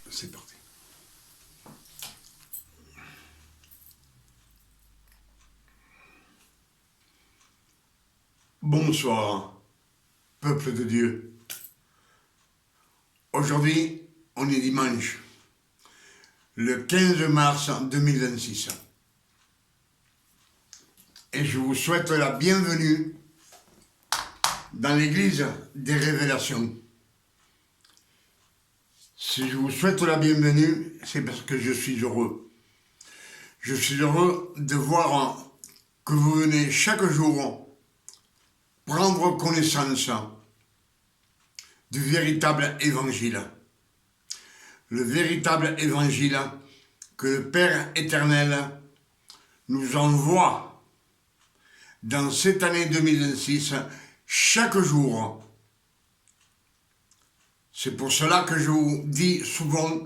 C'est parti. Bonsoir, peuple de Dieu. Aujourd'hui, on est dimanche, le 15 mars 2026. Et je vous souhaite la bienvenue dans l'église des révélations. Si je vous souhaite la bienvenue, c'est parce que je suis heureux. Je suis heureux de voir que vous venez chaque jour prendre connaissance du véritable évangile. Le véritable évangile que le Père éternel nous envoie dans cette année 2026 chaque jour. C'est pour cela que je vous dis souvent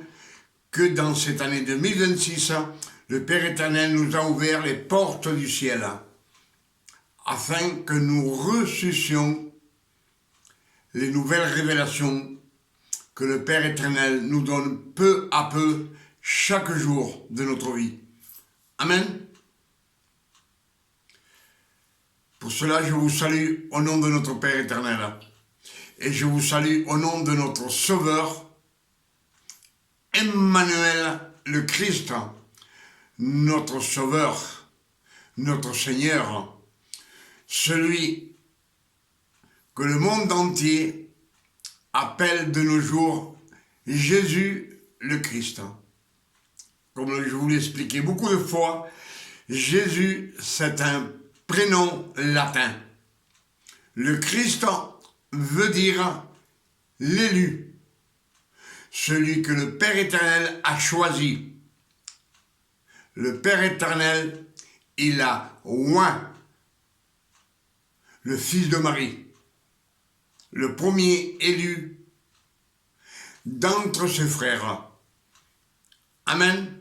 que dans cette année 2026, le Père éternel nous a ouvert les portes du ciel afin que nous reçussions les nouvelles révélations que le Père éternel nous donne peu à peu chaque jour de notre vie. Amen. Pour cela, je vous salue au nom de notre Père éternel. Et je vous salue au nom de notre Sauveur, Emmanuel le Christ, notre Sauveur, notre Seigneur, celui que le monde entier appelle de nos jours Jésus le Christ. Comme je vous l'ai expliqué beaucoup de fois, Jésus, c'est un prénom latin. Le Christ veut dire l'élu, celui que le Père éternel a choisi. Le Père éternel, il a oint le Fils de Marie, le premier élu d'entre ses frères. Amen.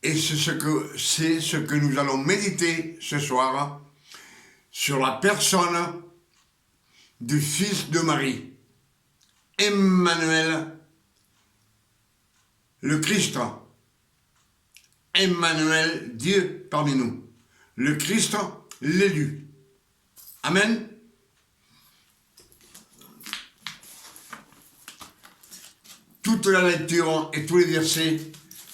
Et c'est ce que nous allons méditer ce soir sur la personne du Fils de Marie, Emmanuel le Christ. Emmanuel, Dieu parmi nous. Le Christ, l'élu. Amen. Toute la lecture et tous les versets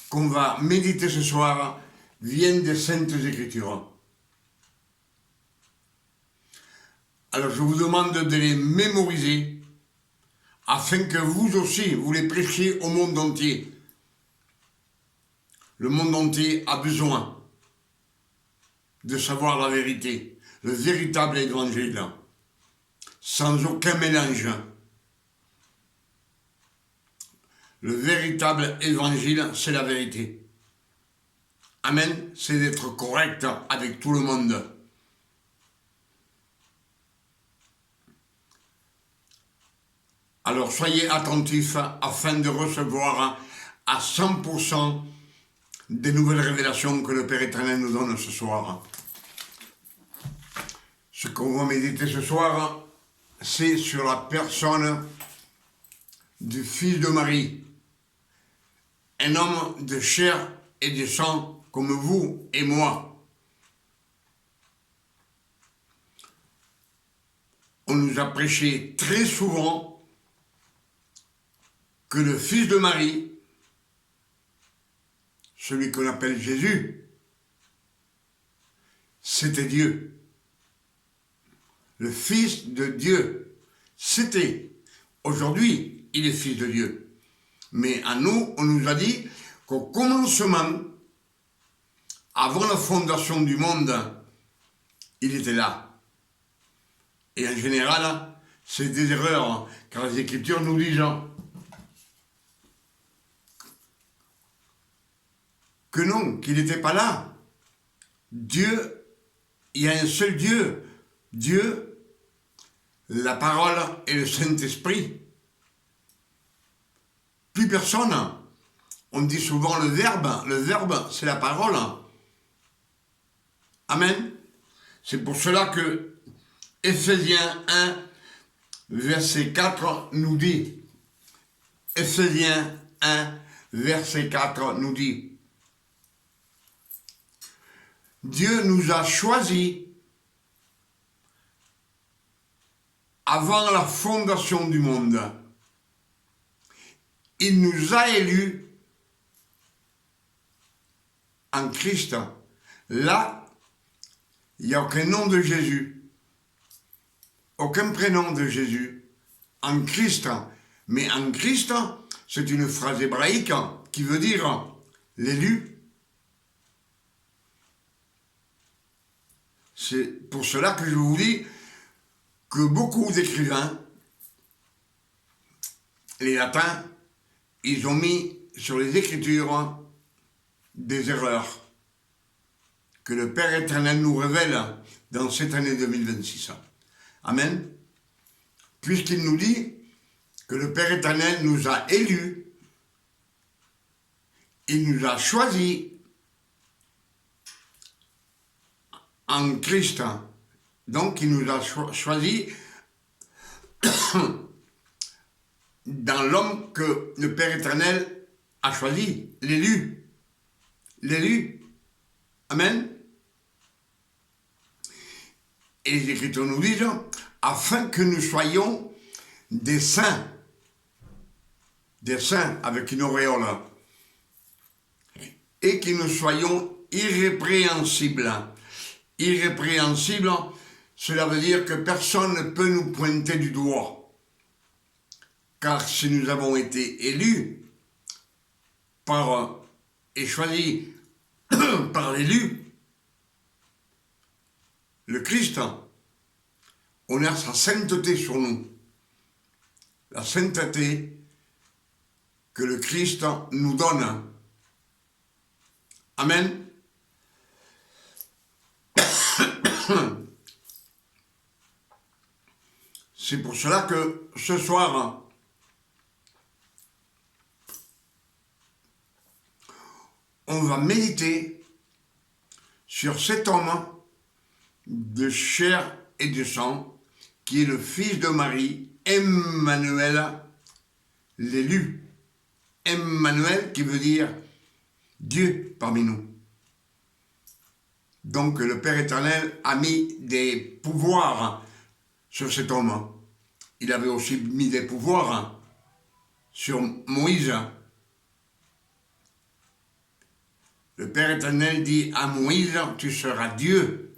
qu'on va méditer ce soir viennent des Saintes Écritures. Alors je vous demande de les mémoriser afin que vous aussi, vous les prêchiez au monde entier. Le monde entier a besoin de savoir la vérité, le véritable évangile, sans aucun mélange. Le véritable évangile, c'est la vérité. Amen, c'est d'être correct avec tout le monde. Alors soyez attentifs afin de recevoir à 100% des nouvelles révélations que le Père éternel nous donne ce soir. Ce qu'on va méditer ce soir, c'est sur la personne du Fils de Marie, un homme de chair et de sang comme vous et moi. On nous a prêché très souvent que le Fils de Marie, celui qu'on appelle Jésus, c'était Dieu. Le Fils de Dieu, c'était. Aujourd'hui, il est Fils de Dieu. Mais à nous, on nous a dit qu'au commencement, avant la fondation du monde, il était là. Et en général, c'est des erreurs, car les Écritures nous disent que non, qu'il n'était pas là. Dieu, il y a un seul Dieu. Dieu, la parole et le Saint-Esprit. Plus personne. On dit souvent le verbe c'est la parole. Amen. C'est pour cela que Éphésiens 1, verset 4 nous dit Ephésiens 1, verset 4 nous dit, Dieu nous a choisis avant la fondation du monde. Il nous a élus en Christ. Là, il n'y a aucun nom de Jésus, aucun prénom de Jésus. En Christ. Mais en Christ, c'est une phrase hébraïque qui veut dire l'élu. C'est pour cela que je vous dis que beaucoup d'écrivains, les latins, ils ont mis sur les Écritures des erreurs que le Père éternel nous révèle dans cette année 2026. Amen. Puisqu'il nous dit que le Père éternel nous a élus, il nous a choisis en Christ. Donc il nous a choisis dans l'homme que le Père éternel a choisi, l'élu. L'élu. Amen. Et les Écritures nous disent, afin que nous soyons des saints avec une auréole, et que nous soyons irrépréhensibles. Irrépréhensibles, cela veut dire que personne ne peut nous pointer du doigt. Car si nous avons été élus et choisis par l'élu, le Christ, on a sa sainteté sur nous. La sainteté que le Christ nous donne. Amen. C'est pour cela que ce soir, on va méditer sur cet homme de chair et de sang, qui est le fils de Marie, Emmanuel, l'élu. Emmanuel qui veut dire Dieu parmi nous. Donc le Père éternel a mis des pouvoirs sur cet homme. Il avait aussi mis des pouvoirs sur Moïse. Le Père éternel dit à Moïse, tu seras Dieu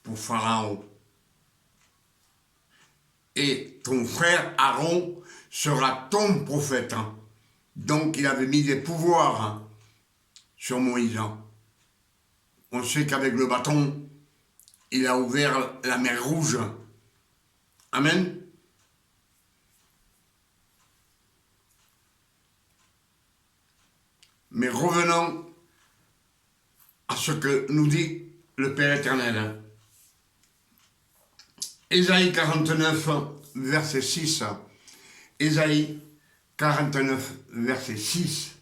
pour Pharaon. Et ton frère Aaron sera ton prophète. Donc il avait mis des pouvoirs sur Moïse. On sait qu'avec le bâton, il a ouvert la mer Rouge. Amen. Mais revenons à ce que nous dit le Père éternel. Ésaïe 49, verset 6. Ésaïe 49, verset 6.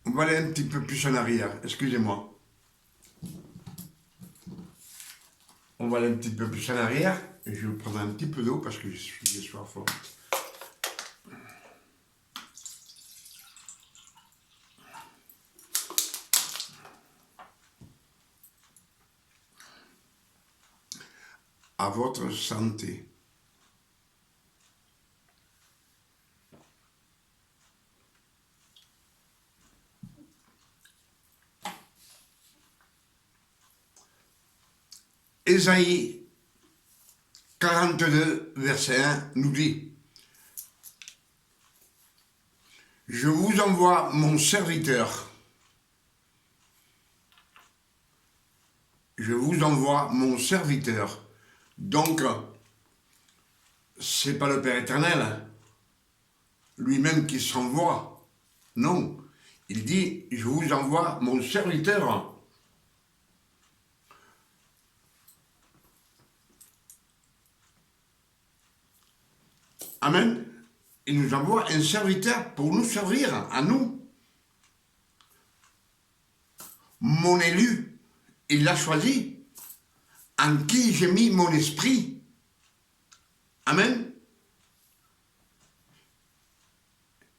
On va aller un petit peu plus en arrière, excusez-moi. On va aller un petit peu plus en arrière, et je vais prendre un petit peu d'eau parce que je suis soif. À votre santé. Ésaïe 42, verset 1 nous dit, « Je vous envoie mon serviteur. Je vous envoie mon serviteur. » Donc, c'est pas le Père éternel lui-même qui s'envoie. Non, il dit, je vous envoie mon serviteur. Amen. Il nous envoie un serviteur pour nous servir, à nous. Mon élu, il l'a choisi. en qui j'ai mis mon esprit. Amen.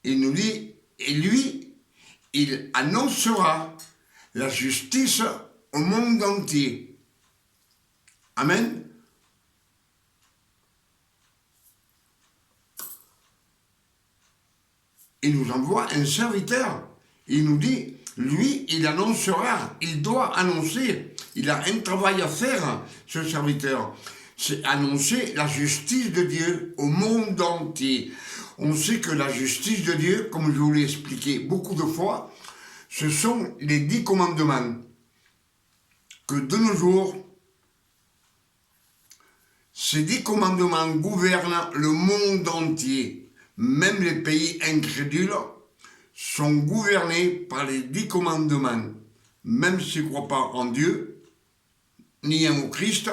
Il nous dit, et lui, il annoncera la justice au monde entier. Amen. Il nous envoie un serviteur. Il nous dit, lui, il annoncera, il doit annoncer. Il a un travail à faire, ce serviteur. C'est annoncer la justice de Dieu au monde entier. On sait que la justice de Dieu, comme je vous l'ai expliqué beaucoup de fois, ce sont les 10 commandements. Que de nos jours, ces 10 commandements gouvernent le monde entier. Même les pays incrédules sont gouvernés par les 10 commandements. Même s'ils ne croient pas en Dieu, ni en Christ,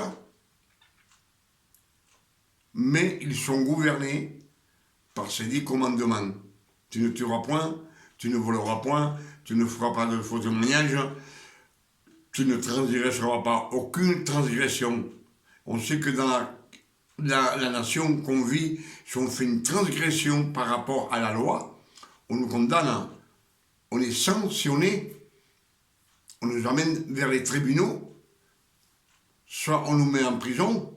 mais ils sont gouvernés par ces 10 commandements. Tu ne tueras point, tu ne voleras point, tu ne feras pas de faux témoignages, tu ne transgresseras pas aucune transgression. On sait que dans la nation qu'on vit, si on fait une transgression par rapport à la loi, on nous condamne, on est sanctionné, on nous amène vers les tribunaux, soit on nous met en prison,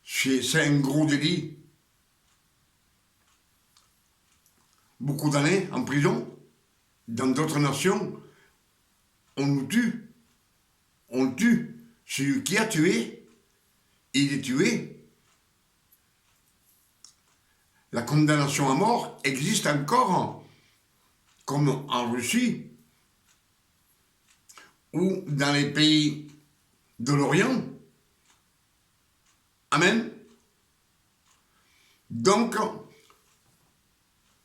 c'est un gros délit, beaucoup d'années en prison. Dans d'autres nations, on nous tue, on tue. Celui qui a tué, il est tué. La condamnation à mort existe encore, comme en Russie, ou dans les pays de l'Orient. Amen. Donc,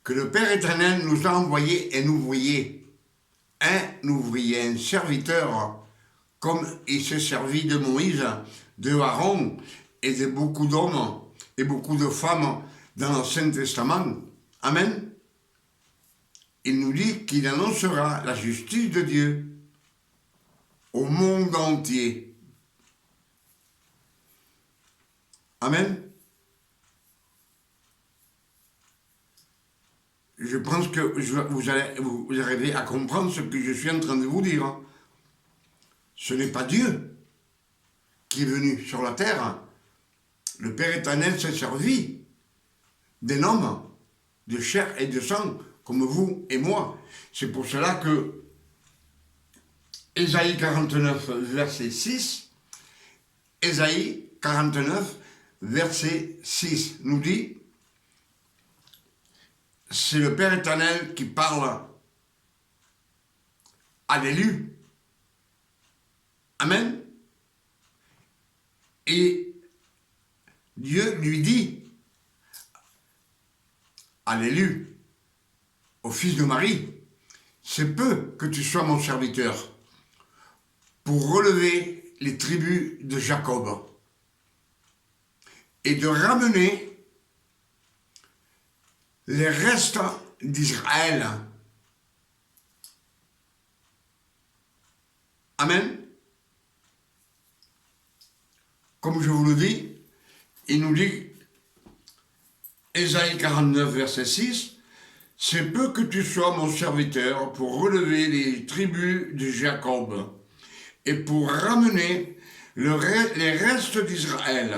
que le Père éternel nous a envoyé un ouvrier, un serviteur, comme il s'est servi de Moïse, de Aaron et de beaucoup d'hommes et beaucoup de femmes dans l'Ancien Testament. Amen. Il nous dit qu'il annoncera la justice de Dieu au monde entier. Amen. Je pense que vous arrivez à comprendre ce que je suis en train de vous dire. Ce n'est pas Dieu qui est venu sur la terre. Le Père éternel s'est servi d'un homme de chair et de sang, comme vous et moi. C'est pour cela que Ésaïe 49, verset 6, Ésaïe 49, verset 6 nous dit, c'est le Père éternel qui parle à l'élu. Amen. Et Dieu lui dit à l'élu, au fils de Marie, c'est peu que tu sois mon serviteur pour relever les tribus de Jacob et de ramener les restes d'Israël. Amen. Comme je vous le dis, il nous dit, Ésaïe 49, verset 6, « C'est peu que tu sois mon serviteur pour relever les tribus de Jacob et pour ramener les restes d'Israël.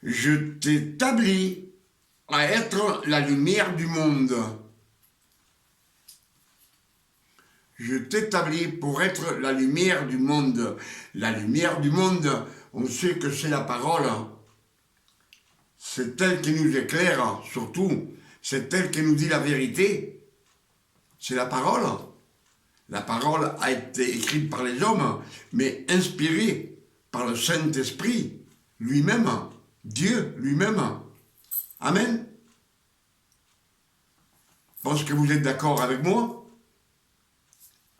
Je t'établis à être la lumière du monde. » Je t'établis pour être la lumière du monde. La lumière du monde, on sait que c'est la parole. C'est elle qui nous éclaire, surtout. C'est elle qui nous dit la vérité. C'est la parole. La parole a été écrite par les hommes, mais inspirée par le Saint-Esprit lui-même, Dieu lui-même. Amen. Je pense que vous êtes d'accord avec moi.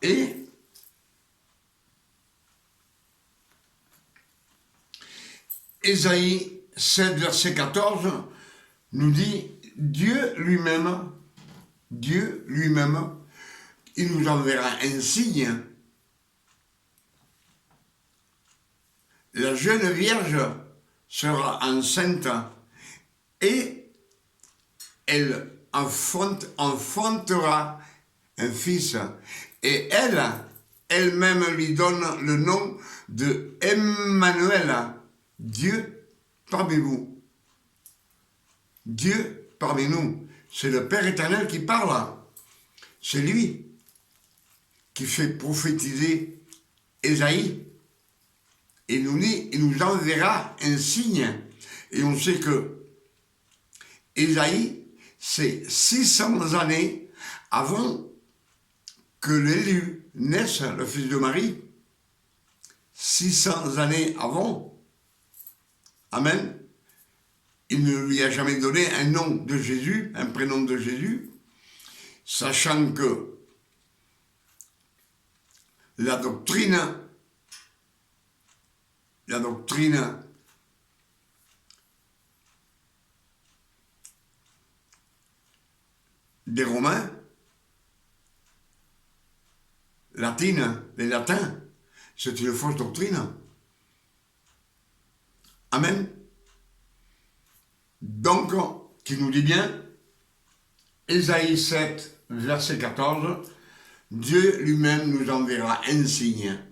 Et Ésaïe 7, verset 14 nous dit, Dieu lui-même, il nous enverra un signe. la jeune vierge sera enceinte et elle enfantera un fils. Et elle-même lui donne le nom de Emmanuel, Dieu parmi vous. Dieu parmi nous. C'est le Père éternel qui parle. C'est lui qui fait prophétiser Ésaïe. Et nous dit, il nous enverra un signe. Et on sait que Ésaïe, c'est 600 années avant que l'élu naisse, le fils de Marie. 600 années avant. Amen. Il ne lui a jamais donné un nom de Jésus, un prénom de Jésus, sachant que la doctrine des Romains, latine, les latins, c'est une fausse doctrine. Amen. Donc, qui nous dit bien, Ésaïe 7, verset 14, Dieu lui-même nous enverra un signe.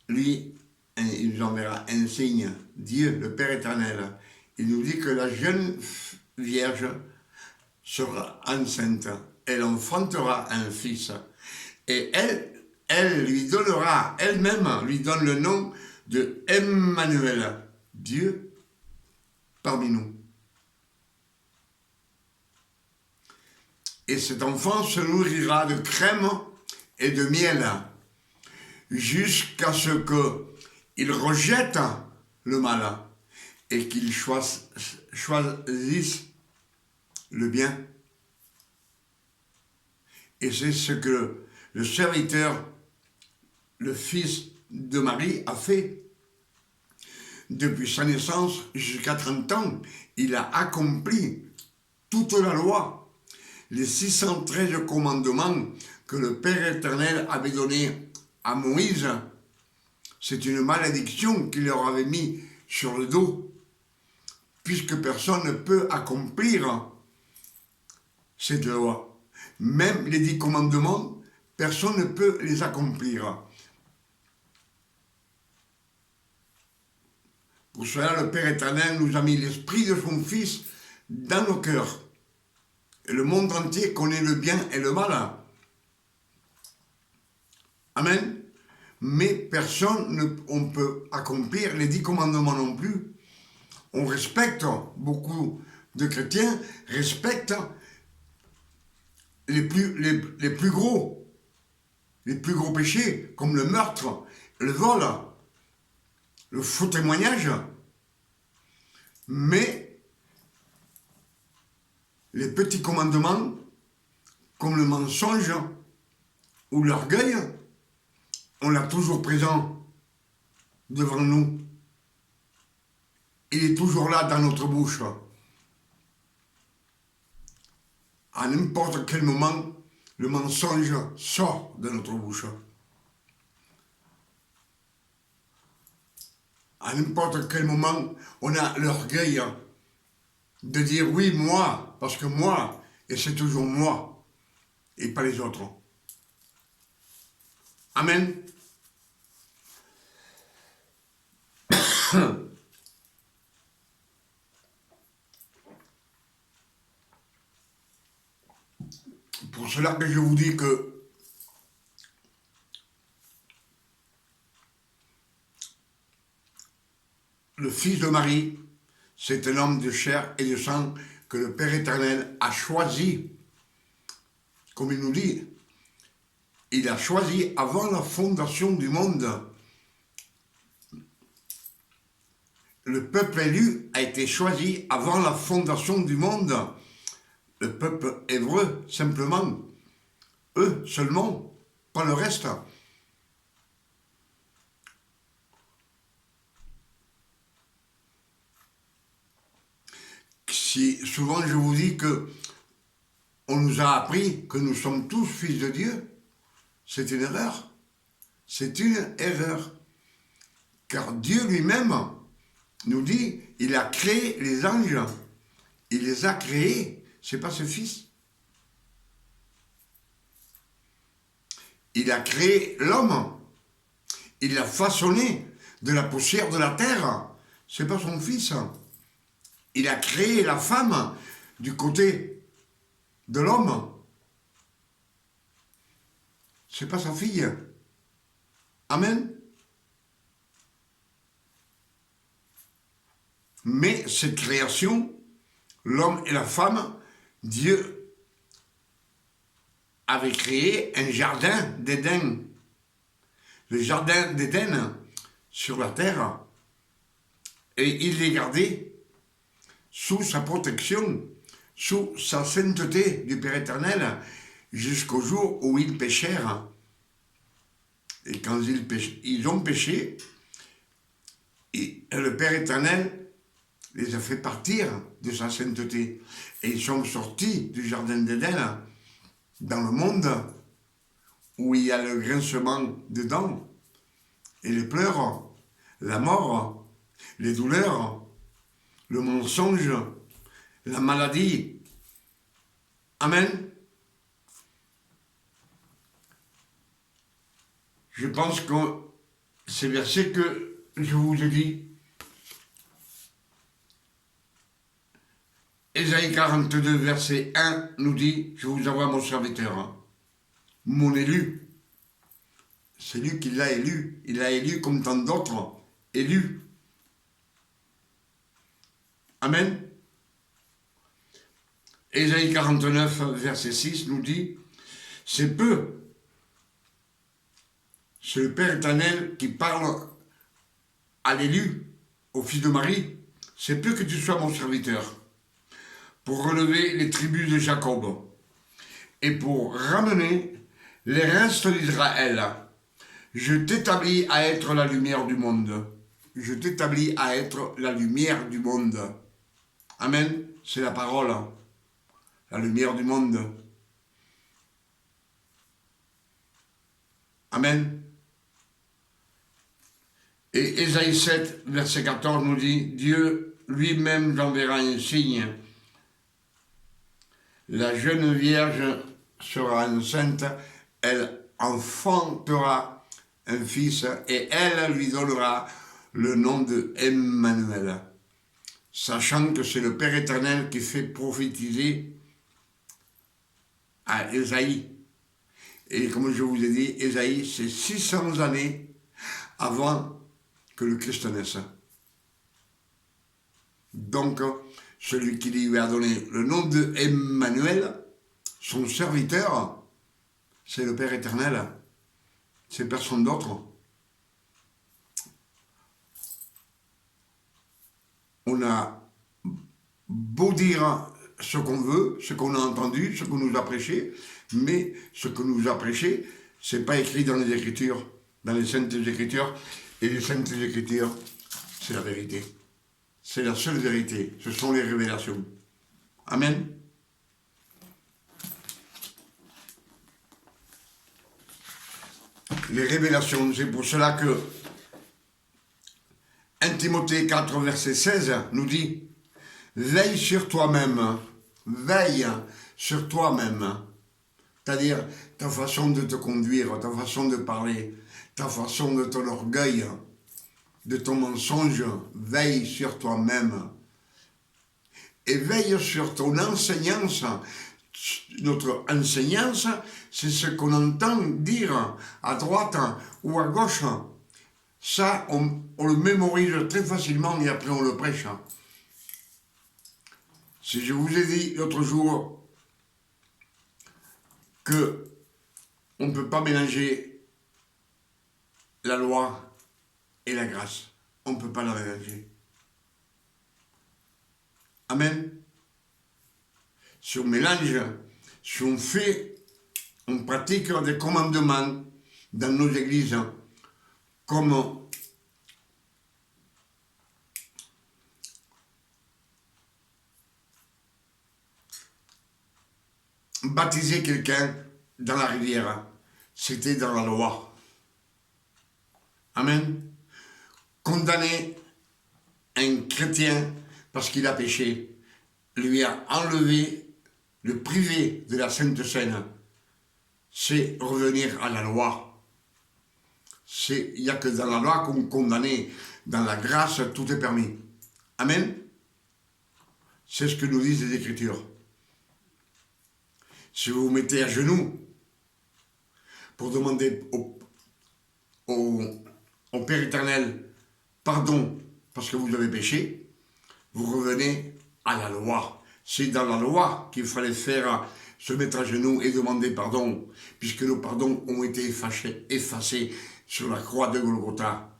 Lui, il nous enverra un signe. Dieu, le Père éternel. Il nous dit que la jeune vierge sera enceinte. Elle enfantera un fils. Et elle lui donnera, elle-même lui donne le nom de Emmanuel. Dieu parmi nous. Et cet enfant se nourrira de crème et de miel jusqu'à ce qu'il rejette le mal et qu'il choisisse le bien. Et c'est ce que le serviteur, le fils de Marie, a fait. Depuis sa naissance jusqu'à 30 ans, il a accompli toute la loi, les 613 commandements que le Père éternel avait donnés à Moïse. C'est une malédiction qu'il leur avait mis sur le dos, puisque personne ne peut accomplir cette loi. Même les 10 commandements, personne ne peut les accomplir. Pour cela, le Père éternel nous a mis l'esprit de son Fils dans nos cœurs. Et le monde entier connaît le bien et le mal. Amen. Mais personne ne peut accomplir les 10 commandements non plus. On respecte, beaucoup de chrétiens respectent les plus gros péchés, comme le meurtre, le vol, le faux témoignage, mais les petits commandements, comme le mensonge ou l'orgueil, on l'a toujours présent devant nous. Il est toujours là dans notre bouche. À n'importe quel moment, le mensonge sort de notre bouche. À n'importe quel moment, on a l'orgueil de dire oui, moi, parce que moi, et c'est toujours moi, et pas les autres. Amen. Pour cela que je vous dis que le Fils de Marie, c'est un homme de chair et de sang que le Père éternel a choisi. Comme il nous dit, il a choisi avant la fondation du monde. Le peuple élu a été choisi avant la fondation du monde. Le peuple hébreu, simplement. Eux seulement, pas le reste. Si souvent je vous dis que on nous a appris que nous sommes tous fils de Dieu, c'est une erreur. C'est une erreur. Car Dieu lui-même nous dit, il a créé les anges. Il les a créés. C'est pas ce fils. Il a créé l'homme. Il l'a façonné de la poussière de la terre. C'est pas son fils. Il a créé la femme du côté de l'homme. C'est pas sa fille. Amen. Mais cette création, l'homme et la femme, Dieu avait créé un jardin d'Éden. Le jardin d'Éden sur la terre. Et il les gardait sous sa protection, sous sa sainteté du Père éternel, jusqu'au jour où ils péchèrent. Et quand ils ont péché, et le Père éternel les a fait partir de sa sainteté. Et ils sont sortis du jardin d'Éden dans le monde où il y a le grincement de dents et les pleurs, la mort, les douleurs, le mensonge, la maladie. Amen. Je pense que ces versets que je vous ai dit, Ésaïe 42, verset 1 nous dit, je vous envoie mon serviteur, mon élu. C'est lui qui l'a élu. Il l'a élu comme tant d'autres élus. Amen. Ésaïe 49, verset 6 nous dit, c'est peu. C'est le Père éternel qui parle à l'élu, au fils de Marie. C'est peu que tu sois mon serviteur pour relever les tribus de Jacob et pour ramener les restes d'Israël. Je t'établis à être la lumière du monde. Je t'établis à être la lumière du monde. Amen. C'est la parole. La lumière du monde. Amen. Et Ésaïe 7, verset 14 nous dit, Dieu lui-même enverra un signe. La jeune vierge sera enceinte, elle enfantera un fils et elle lui donnera le nom de Emmanuel, sachant que c'est le Père éternel qui fait prophétiser à Ésaïe. Et comme je vous ai dit, Ésaïe, c'est 600 années avant que le Christ naisse. Donc, celui qui lui a donné le nom de Emmanuel, son serviteur, c'est le Père éternel. C'est personne d'autre. On a beau dire ce qu'on veut, ce qu'on a entendu, ce qu'on nous a prêché, mais ce que nous a prêché, c'est pas écrit dans les Écritures, dans les Saintes Écritures. Et les Saintes Écritures, c'est la vérité. C'est la seule vérité. Ce sont les révélations. Amen. Les révélations, c'est pour cela que 1 Timothée 4, verset 16 nous dit « Veille sur toi-même, veille sur toi-même. » C'est-à-dire ta façon de te conduire, ta façon de parler, ta façon de ton orgueil, de ton mensonge, veille sur toi-même. Et veille sur ton enseignance. Notre enseignance, c'est ce qu'on entend dire à droite ou à gauche. Ça, on le mémorise très facilement et après on le prêche. Si je vous ai dit l'autre jour que on ne peut pas mélanger la loi et la grâce. On ne peut pas la mélanger. Amen. Si on mélange, si on fait, on pratique des commandements dans nos églises, comme baptiser quelqu'un dans la rivière, c'était dans la loi. Amen. condamner un chrétien parce qu'il a péché, lui a enlevé, le privé de la Sainte Seine, c'est revenir à la loi. Il n'y a que dans la loi qu'on condamne, dans la grâce, tout est permis. Amen. C'est ce que nous disent les Écritures. Si vous vous mettez à genoux pour demander au Père éternel pardon parce que vous avez péché, vous revenez à la loi. C'est dans la loi qu'il fallait faire se mettre à genoux et demander pardon, puisque nos pardons ont été effacés sur la croix de Golgotha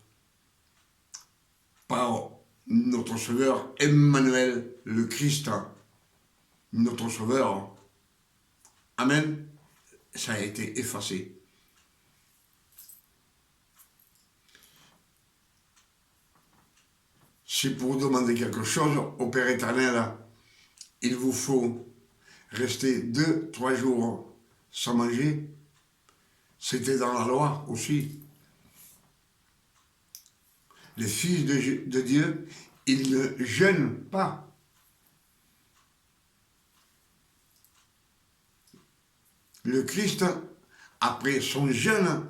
par notre Sauveur Emmanuel le Christ, notre Sauveur. Amen. Ça a été effacé. Si pour demander quelque chose au Père éternel, il vous faut rester 2-3 jours sans manger, c'était dans la loi aussi. Les fils de Dieu, ils ne jeûnent pas. Le Christ, après son jeûne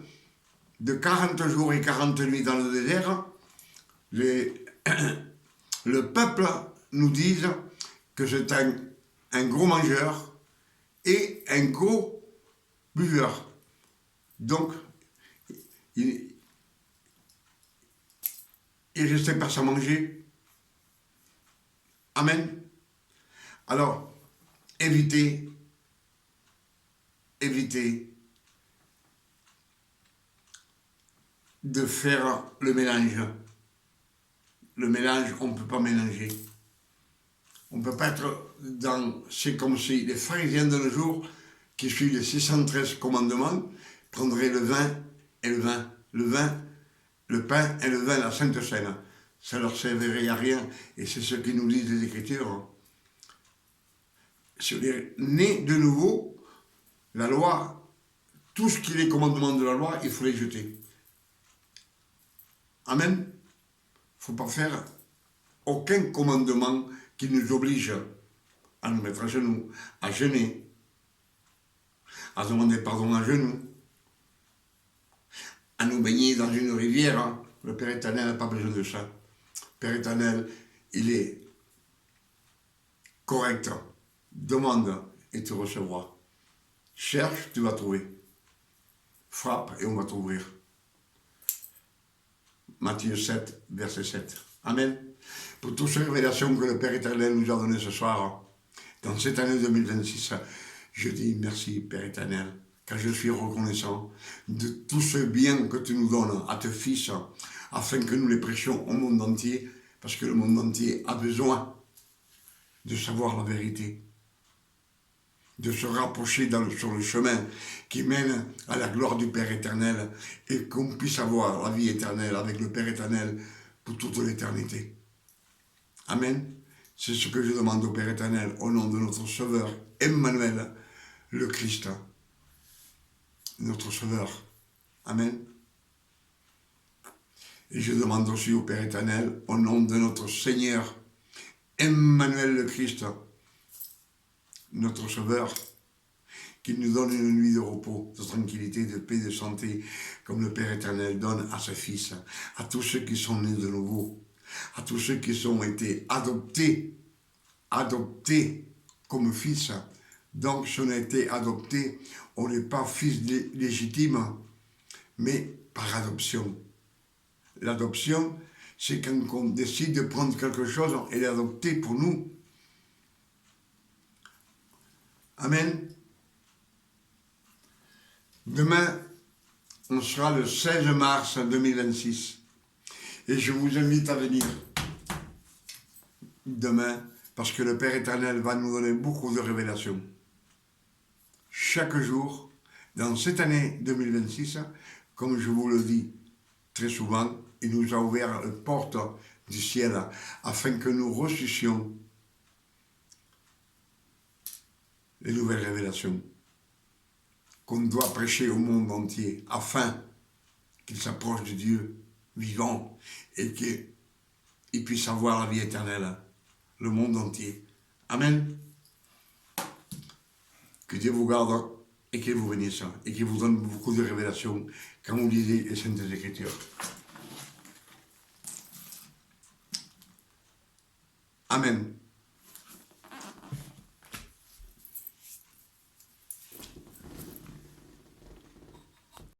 de 40 jours et 40 nuits dans le désert, le peuple nous dit que c'est un gros mangeur et un gros buveur. Donc, il restait pas sans manger. Amen. Alors, évitez de faire le mélange. Le mélange, on ne peut pas mélanger. On ne peut pas être dans... C'est comme si les pharisiens de nos jours, qui suivent les 613 commandements, prendraient le vin et le vin. Le vin, le pain et le vin, la Sainte Seine. Ça ne leur servirait à rien. Et c'est ce que nous disent les Écritures. Si on est né de nouveau, la loi, tout ce qui est les commandements de la loi, il faut les jeter. Amen. Il ne faut pas faire aucun commandement qui nous oblige à nous mettre à genoux, à jeûner, à demander pardon à genoux, à nous baigner dans une rivière. Le Père éternel n'a pas besoin de ça. Le Père éternel, il est correct. Demande et tu recevras. Cherche, tu vas trouver. Frappe et on va t'ouvrir. Matthieu 7, verset 7. Amen. Pour toutes ces révélations que le Père éternel nous a données ce soir, dans cette année 2026, je dis merci, Père éternel, car je suis reconnaissant de tout ce bien que tu nous donnes à tes fils, afin que nous les prêchions au monde entier, parce que le monde entier a besoin de savoir la vérité, de se rapprocher sur le chemin qui mène à la gloire du Père éternel, et qu'on puisse avoir la vie éternelle avec le Père éternel pour toute l'éternité. Amen. C'est ce que je demande au Père éternel, au nom de notre Sauveur, Emmanuel, le Christ, notre Sauveur. Amen. Et je demande aussi au Père éternel, au nom de notre Seigneur, Emmanuel le Christ, notre Sauveur, qu'il nous donne une nuit de repos, de tranquillité, de paix, de santé, comme le Père éternel donne à ses fils, à tous ceux qui sont nés de nouveau, à tous ceux qui ont été adoptés comme fils. Donc, si on a été adopté, on n'est pas fils légitime, mais par adoption. L'adoption, c'est quand on décide de prendre quelque chose et l'adopter pour nous. Amen. Demain, on sera le 16 mars 2026. Et je vous invite à venir demain, parce que le Père éternel va nous donner beaucoup de révélations. Chaque jour, dans cette année 2026, comme je vous le dis très souvent, il nous a ouvert les portes du ciel afin que nous reçussions les nouvelles révélations qu'on doit prêcher au monde entier afin qu'il s'approche de Dieu vivant et qu'ils puissent avoir la vie éternelle, le monde entier. Amen. Que Dieu vous garde et qu'il vous bénisse et qu'il vous donne beaucoup de révélations quand vous lisez les Saintes Écritures.